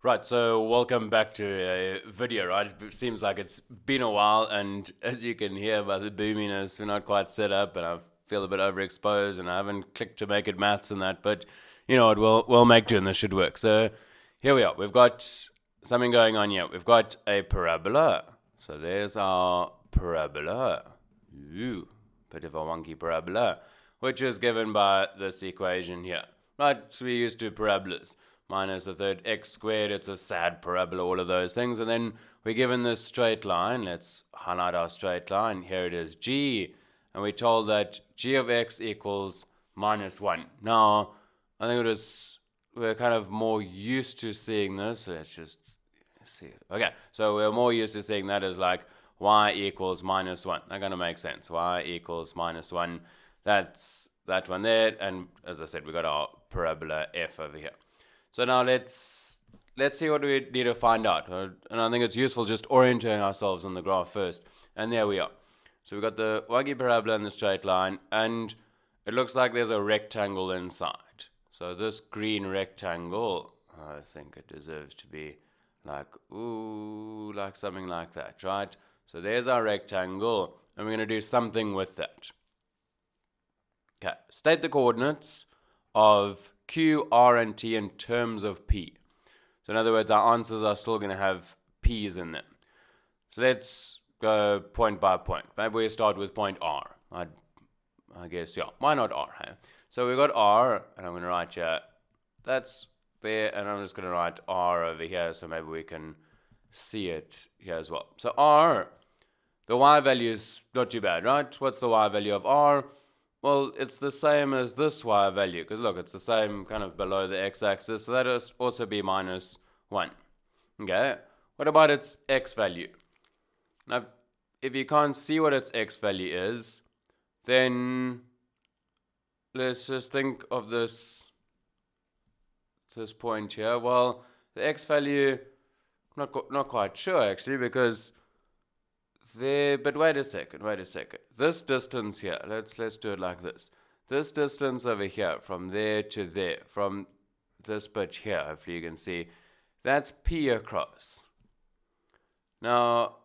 Right, so welcome back to a video, right? It seems like it's been a while, and as you can hear by the boominess, we're not quite set up, and I feel a bit overexposed, and I haven't clicked to make it maths and that, but you know what, we'll make do, and this should work. So here we are. We've got something going on here. We've got a parabola. So there's our parabola. Ooh, bit of a wonky parabola, which is given by this equation here. Right, so we used to parabolas minus a third x squared. It's a sad parabola, all of those things. And then we're given this straight line. Let's highlight our straight line. Here it is, g. And we're told that g of x equals minus 1. Now, I think we're kind of more used to seeing this. Let's just see. Okay, so we're more used to seeing that as like y equals minus 1. That's going to make sense. Y equals minus 1. That's that one there. And as I said, we got our parabola f over here. So now let's see what we need to find out. And I think it's useful just orienting ourselves on the graph first. And there we are. So we've got the wonky parabola in the straight line, and it looks like there's a rectangle inside. So this green rectangle, I think it deserves to be like, ooh, like something like that, right? So there's our rectangle, and we're going to do something with that. Okay, state the coordinates of Q, R, and T in terms of P. So in other words, our answers are still going to have P's in them. So let's go point by point. Maybe we start with point R. I guess, yeah, why not R? Hey? So we got R, and I'm going to write here, that's there, and I'm just going to write R over here, so maybe we can see it here as well. So R, the Y value is not too bad, right? What's the Y value of R? Well, it's the same as this y value, because look, it's the same kind of below the x-axis, so that will also be minus 1. Okay, what about its x value? Now, if you can't see what its x value is, then let's just think of this point here. Well, the x value, not quite sure actually, because there, but wait a second. This distance here, let's do it like this. This distance over here, from there to there, from this bit here, hopefully you can see, that's P across. Now,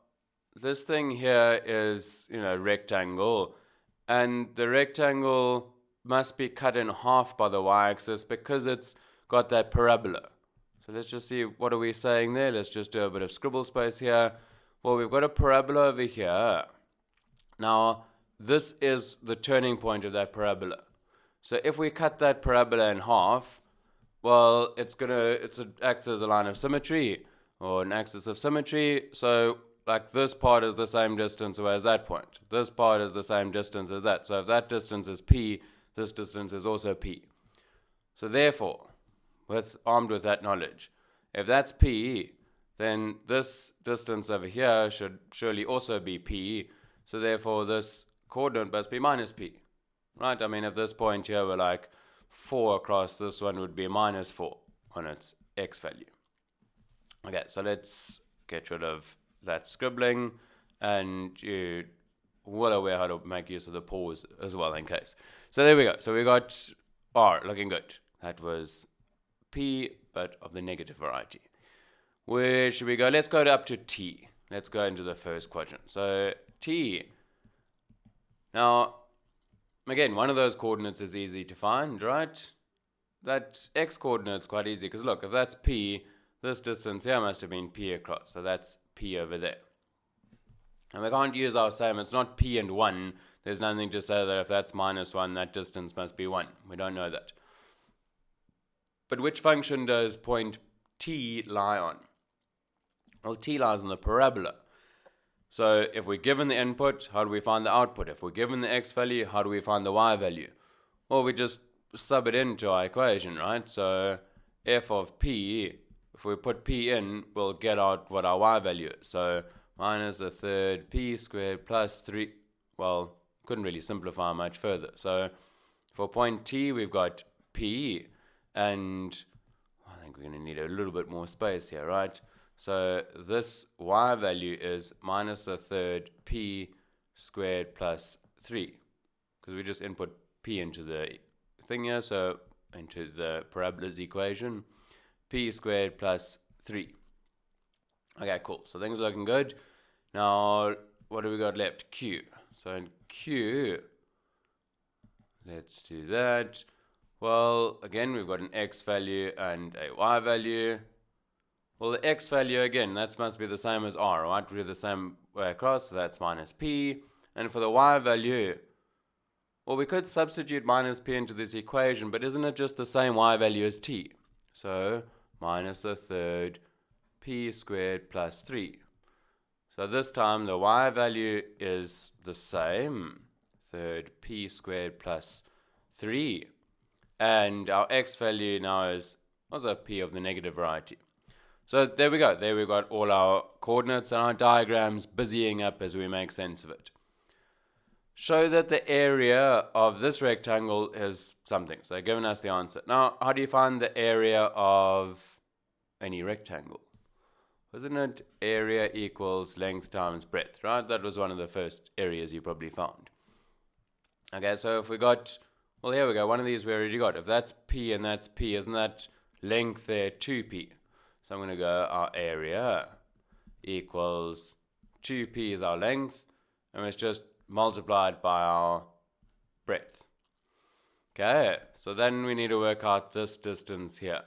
this thing here is, rectangle, and the rectangle must be cut in half by the y-axis because it's got that parabola. So let's just see, what are we saying there? Let's just do a bit of scribble space here. Well, we've got a parabola over here. Now, this is the turning point of that parabola. So if we cut that parabola in half, well, it acts as a line of symmetry, or an axis of symmetry. So like this part is the same distance away as that point. This part is the same distance as that. So if that distance is P, this distance is also P. So therefore, armed with that knowledge, if that's P, then this distance over here should surely also be P. So therefore, this coordinate must be minus P. Right? I mean, if this point here were like 4 across, this one would be minus 4 on its x value. Okay, so let's get rid of that scribbling, and you're well aware how to make use of the pause as well in case. So there we go. So we got R looking good. That was P, but of the negative variety. Where should we go? Let's go up to T. Let's go into the first quadrant. So T. Now, again, one of those coordinates is easy to find, right? That x coordinate's quite easy, because look, if that's P, this distance here must have been P across. So that's P over there. And we can't use our same. It's not P and 1. There's nothing to say that if that's minus 1, that distance must be 1. We don't know that. But which function does point T lie on? Well, T lies on the parabola. So if we're given the input, how do we find the output? If we're given the x value, how do we find the y value? Well, we just sub it into our equation, right? So f of p, if we put p in, we'll get out what our y value is. So minus a third p squared plus 3. Well, couldn't really simplify much further. So for point T, we've got p, and I think we're going to need a little bit more space here, right? So this y value is minus a third p squared plus 3, because we just input p into the thing here, so into the parabola's equation. P squared plus 3. Okay, cool. So things are looking good. Now, what do we got left? Q. So in Q, let's do that. Well, again, we've got an x value and a y value. Well, the x value, again, that must be the same as r, right? We do the same way across, so that's minus p. And for the y value, well, we could substitute minus p into this equation, but isn't it just the same y value as t? So, minus a third p squared plus 3. So this time the y value is the same, third p squared plus 3. And our x value now is also p of the negative variety. So there we go. There we've got all our coordinates and our diagrams busying up as we make sense of it. Show that the area of this rectangle is something. So they've given us the answer. Now, how do you find the area of any rectangle? Wasn't it area equals length times breadth, right? That was one of the first areas you probably found. Okay, so if we got, well, here we go. One of these we already got. If that's p and that's p, isn't that length there 2p? So I'm going to go our area equals 2p is our length, and it's just multiplied by our breadth. Okay, so then we need to work out this distance here.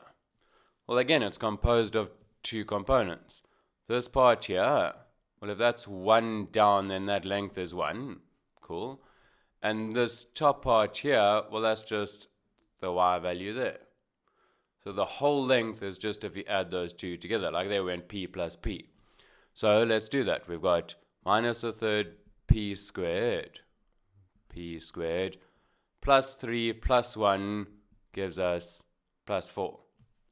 Well, again, it's composed of 2 components. This part here, well, if that's 1 down, then that length is 1. Cool. And this top part here, well, that's just the y value there. So the whole length is just if you add those two together, like they went p plus p. So let's do that. We've got minus a third p squared plus 3 plus 1 gives us plus 4.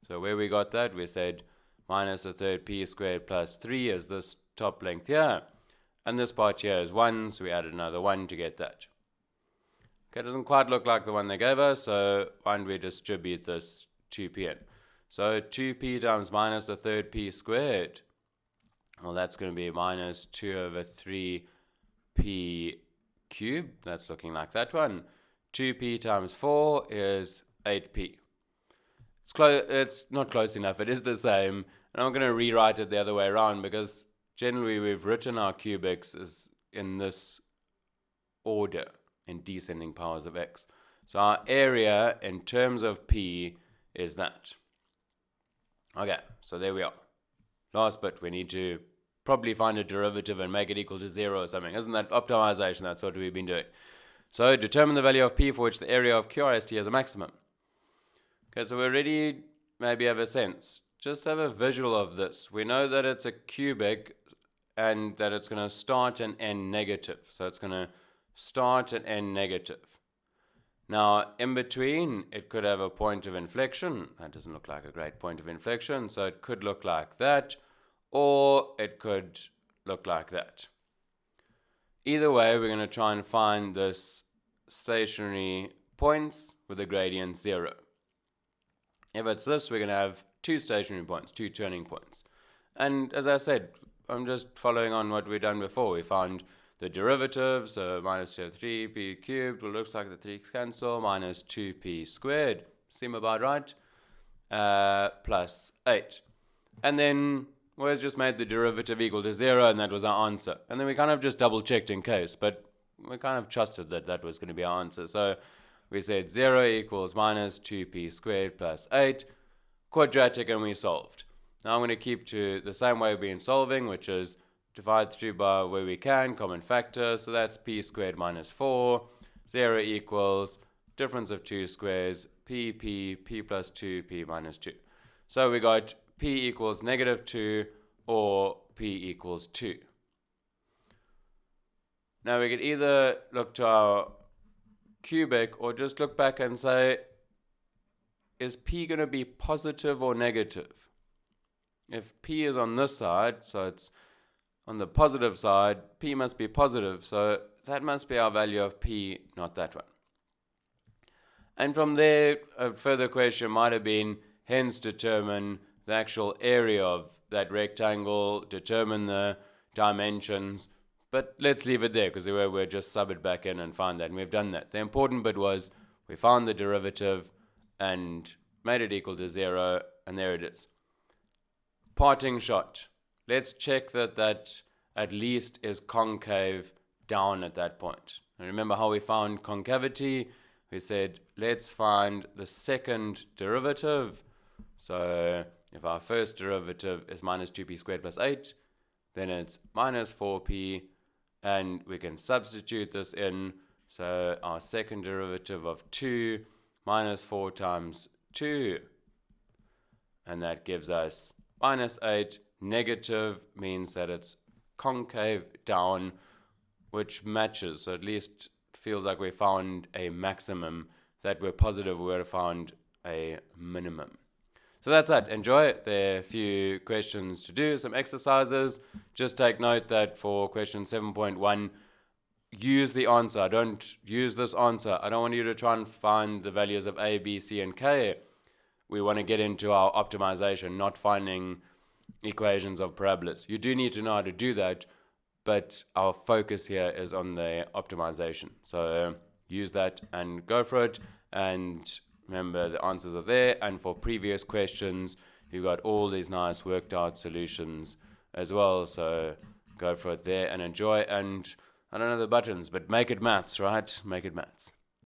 So where we got that, we said minus a third p squared plus 3 is this top length here. And this part here is 1, so we added another 1 to get that. Okay, it doesn't quite look like the one they gave us, so why don't we distribute this 2p in? So 2p times minus a third p squared, well, that's going to be minus 2 over 3p cubed. That's looking like that one. 2p times 4 is 8p. It's not close enough. It is the same. And I'm going to rewrite it the other way around because generally we've written our cubics as in this order in descending powers of x. So our area in terms of p is that. Okay, so there we are. Last bit, we need to probably find a derivative and make it equal to 0 or something. Isn't that optimization? That's what we've been doing. So determine the value of p for which the area of QRST has a maximum. Okay, so we already maybe have a sense. Just have a visual of this. We know that it's a cubic and that it's going to start and end negative. So it's going to start and end negative. Now, in between, it could have a point of inflection. That doesn't look like a great point of inflection, so it could look like that, or it could look like that. Either way, we're going to try and find this stationary points with a gradient 0. If it's this, we're going to have 2 stationary points, 2 turning points. And as I said, I'm just following on what we've done before. We found the derivative, so minus 2 over 3p cubed, well, looks like the 3's cancel, minus 2p squared, seem about right, plus 8. And then we just made the derivative equal to 0, and that was our answer. And then we kind of just double-checked in case, but we kind of trusted that that was going to be our answer. So we said 0 equals minus 2p squared plus 8, quadratic, and we solved. Now I'm going to keep to the same way we've been solving, which is divide through by where we can, common factor, so that's p squared minus 4. 0 equals difference of 2 squares, p plus 2, p minus 2. So we got p equals negative 2 or p equals 2. Now we could either look to our cubic or just look back and say, is p going to be positive or negative? If p is on this side, so it's on the positive side, p must be positive, so that must be our value of p, not that one. And from there, a further question might have been, hence determine the actual area of that rectangle, determine the dimensions, but let's leave it there because we'll just sub it back in and find that, and we've done that. The important bit was we found the derivative and made it equal to 0, and there it is. parting shot. Let's check that at least is concave down at that point. And remember how we found concavity? We said, let's find the second derivative. So if our first derivative is minus 2p squared plus 8, then it's minus 4p, and we can substitute this in. So our second derivative of 2 minus 4 times 2, and that gives us minus 8. Negative means that it's concave down, which matches. So at least feels like we found a maximum. If that were positive, we would have found a minimum. So that's it. Enjoy. There are a few questions to do, some exercises. Just take note that for question 7.1, use the answer. Don't use this answer. I don't want you to try and find the values of A, B, C, and K. We want to get into our optimization, not finding equations of parabolas. You do need to know how to do that, but our focus here is on the optimization. So use that and go for it. And remember, the answers are there. And for previous questions, you've got all these nice worked out solutions as well. So go for it there and enjoy. And I don't know the buttons, but make it maths, right? Make it maths.